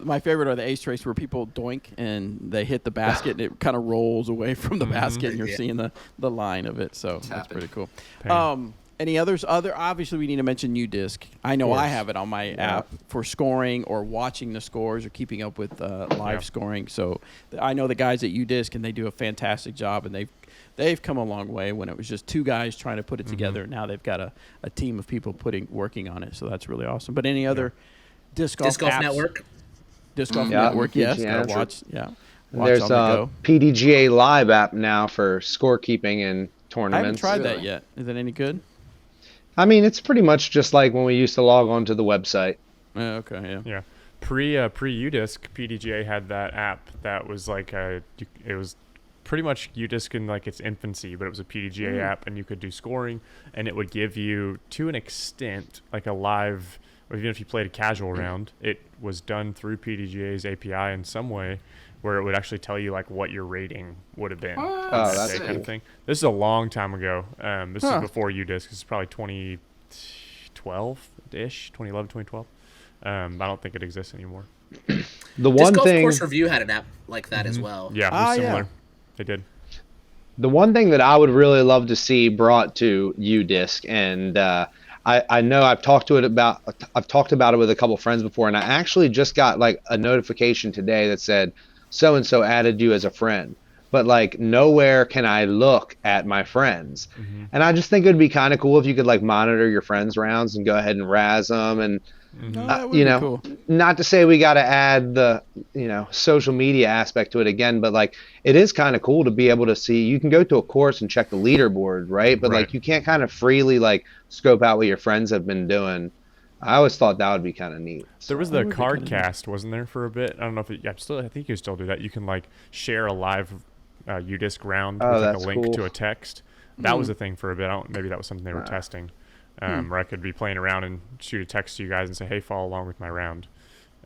My favorite are the ace trace where people doink and they hit the basket and it kind of rolls away from the basket and you're Yeah. seeing the line of it. So that's happened. pretty cool. Pain. Any others? Obviously, we need to mention UDisc. I know I have it on my app for scoring or watching the scores or keeping up with live Yeah. scoring. So I know the guys at UDisc and they do a fantastic job, and they've come a long way. When it was just two guys trying to put it together, now they've got a team of people working on it. So that's really awesome. But any other disc golf Disc Golf apps? Network. Disc Golf Yeah, Network, yes. PGA. Gotta watch, yeah. And Watch there's on the a go. PDGA Live app now for scorekeeping and I tournaments. haven't tried that Really? yet. Is it any good? I mean, it's pretty much just like when we used to log on to the website. Okay, yeah. Yeah. Pre UDisc, PDGA had that app that was like it was pretty much UDisc in like its infancy, but it was a PDGA app, and you could do scoring, and it would give you, to an extent, like a live. Even if you played a casual round, it was done through PDGA's API in some way, where it would actually tell you like what your rating would have been. Oh, that's that sick. kind of thing. This is a long time ago. This Huh. is before UDisc. This is probably 2012-ish, 2011, 2012. I don't think it exists anymore. The Disc one Golf thing, Course Review had an app like that as well. Yeah, it Ah, was yeah. similar. They did. the one thing that I would really love to see brought to UDisc, and I know I've talked about it with a couple friends before, and I actually just got like a notification today that said so and so added you as a friend, but like nowhere can I look at my friends. And I just think it would be kind of cool if you could like monitor your friends' rounds and go ahead and razz them, and No, that would you be know, cool. not to say we got to add the social media aspect to it again, but like it is kind of cool to be able to see. You can go to a course and check the leaderboard, right? But Right. like you can't kind of freely like scope out what your friends have been doing. I always thought that would be kind of neat. There was that the would be kinda neat. Cardcast, wasn't there, for a bit? I don't know if I think you still do that. You can like share a live UDisc round Oh, with like a that's link cool. to a text. That was a thing for a bit. Maybe that was something they were testing, where I could be playing around and shoot a text to you guys and say, "Hey, follow along with my round."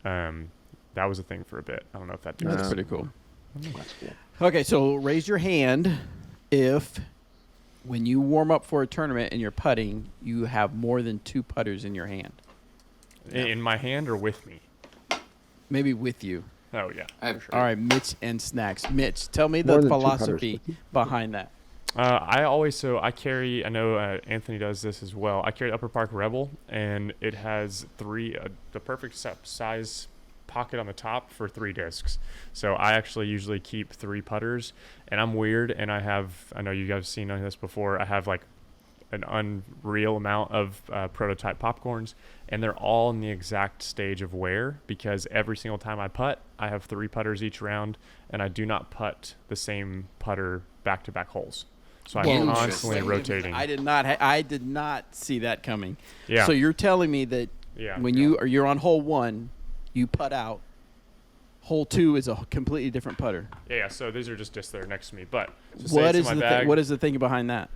That was a thing for a bit. I don't know if that. That's exists pretty cool. That's cool. Okay, so raise your hand if when you warm up for a tournament and you're putting, you have more than 2 putters in your hand. In my hand or with me? Maybe with you. Oh yeah. I have, All right, Mitch and Snacks. Mitch, tell me More the than 2 putters philosophy with you. behind that. I carry, I know Anthony does this as well. I carry the Upper Park Rebel, and it has the perfect size pocket on the top for 3 discs. So I actually usually keep 3 putters, and I'm weird, and I know you guys have seen this before, I have like an unreal amount of prototype popcorns, and they're all in the exact stage of wear because every single time I putt, I have 3 putters each round, and I do not putt the same putter back-to-back holes. So I'm Whoa. constantly Interesting. rotating. I did not see that coming. Yeah. So you're telling me that Yeah. when you're on hole 1, you putt out. Hole 2 is a completely different putter. Yeah, so these are just discs that are next to me. But What is the thing behind that?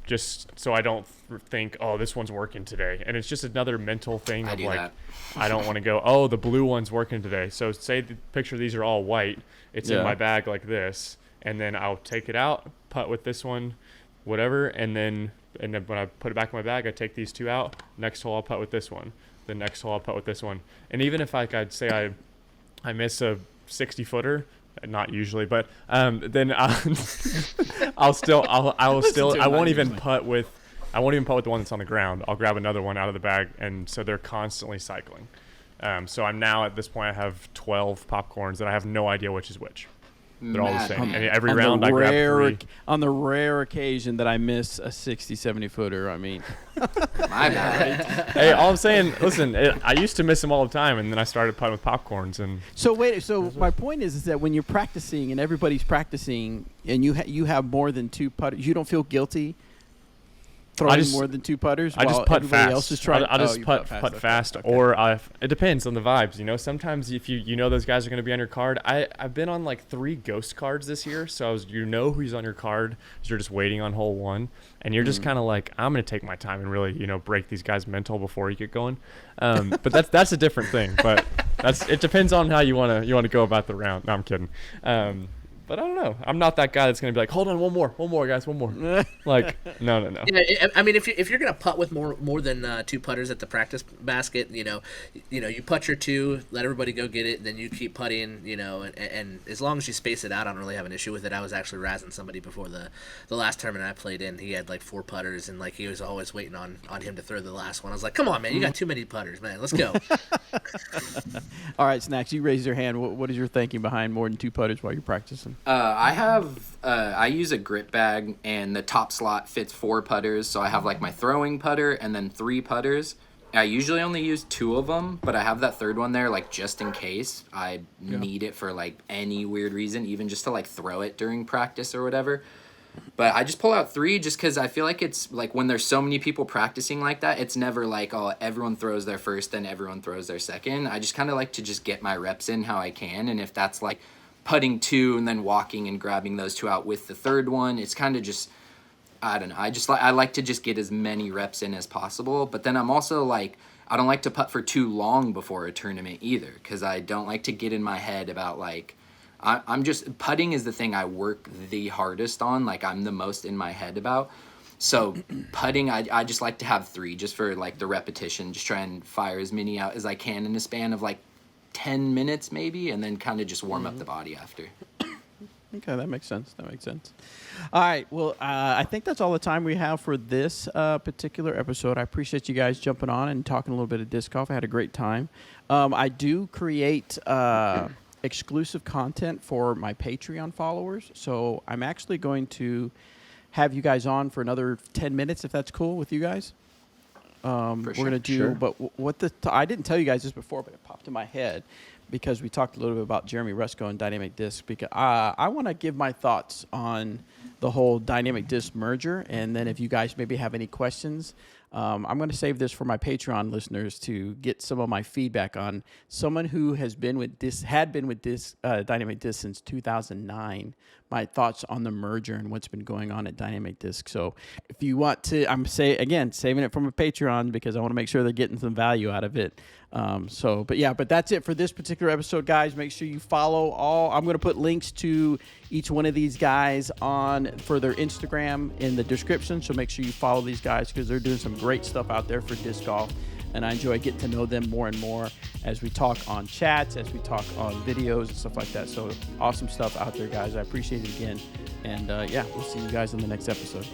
just so I don't think, oh, this one's working today. And it's just another mental thing I of do like, that. I don't want to go, oh, the blue one's working today. So say the picture these are all white. It's Yeah. in my bag like this. And then I'll take it out, putt with this one, whatever. And then when I put it back in my bag, I take these 2 out. Next hole, I'll putt with this one. The next hole, I'll putt with this one. And even if I'd say I miss a 60-footer, not usually, but then I won't even putt with the one that's on the ground. I'll grab another one out of the bag, and so they're constantly cycling. So I'm now at this point, I have 12 popcorns that I have no idea which is which. They're all the same. Madman. And every On round the I grab rare 3. On the rare occasion that I miss a 60, 70-footer, I mean. My bad. Hey, all I'm saying, listen, I used to miss them all the time, and then I started putting with popcorns, and So my point is that when you're practicing and everybody's practicing and you have more than 2 putters, you don't feel guilty throwing more than 2 putters I while just putt everybody fast. else is trying. I'll just you putt okay. fast, Okay. or it depends on the vibes. You know, sometimes if you know those guys are going to be on your card. I've been on like 3 ghost cards this year, so who's on your card. You're just waiting on hole 1, and you're just kind of like, I'm going to take my time and really break these guys mental before you get going. But that's a different thing. But it depends on how you want to go about the round. No, I'm kidding. But I don't know. I'm not that guy that's going to be like, hold on, one more, guys, one more. Like, no. Yeah, I mean, if you're gonna putt with more than 2 putters at the practice basket, you putt your 2, let everybody go get it, then you keep putting, and as long as you space it out, I don't really have an issue with it. I was actually razzing somebody before the last tournament I played in. He had like 4 putters, and like he was always waiting on him to throw the last one. I was like, come on, man, you got too many putters, man. Let's go. All right, Snacks, you raised your hand. What is your thinking behind more than 2 putters while you're practicing? I use a grip bag, and the top slot fits 4 putters. So I have like my throwing putter and then 3 putters. I usually only use 2 of them, but I have that 3rd one there, like just in case I need it for like any weird reason, even just to like throw it during practice or whatever. But I just pull out 3 just because I feel like it's like when there's so many people practicing like that, it's never like, oh, everyone throws their first, then everyone throws their second. I just kind of like to just get my reps in how I can. And if that's like putting 2 and then walking and grabbing those 2 out with the 3rd one, it's kind of just, I don't know. I like to just get as many reps in as possible. But then I'm also like, I don't like to putt for too long before a tournament either, because I don't like to get in my head about like, I'm just, putting is the thing I work the hardest on, like I'm the most in my head about. So putting, I just like to have 3 just for like the repetition, just try and fire as many out as I can in a span of like 10 minutes maybe, and then kind of just warm up the body after. Okay, that makes sense. All right. Well, I think that's all the time we have for this particular episode. I appreciate you guys jumping on and talking a little bit of disc golf. I had a great time. I do create exclusive content for my Patreon followers, so I'm actually going to have you guys on for another 10 minutes, if that's cool with you guys. We're going to do, Sure. but I didn't tell you guys this before, but it popped in my head because we talked a little bit about Jeremy Rusko and Dynamic Disc, because I want to give my thoughts on the whole Dynamic Disc merger, and then if you guys maybe have any questions, I'm going to save this for my Patreon listeners to get some of my feedback on someone who had been with Dynamic Disc since 2009. My thoughts on the merger and what's been going on at Dynamic Disc. So if you want to, saving it from a Patreon because I want to make sure they're getting some value out of it. But that's it for this particular episode, guys. Make sure you follow I'm going to put links to each one of these guys for their Instagram in the description. So make sure you follow these guys because they're doing some great stuff out there for disc golf. And I enjoy getting to know them more and more as we talk on chats, as we talk on videos and stuff like that. So awesome stuff out there, guys. I appreciate it again. And we'll see you guys in the next episode.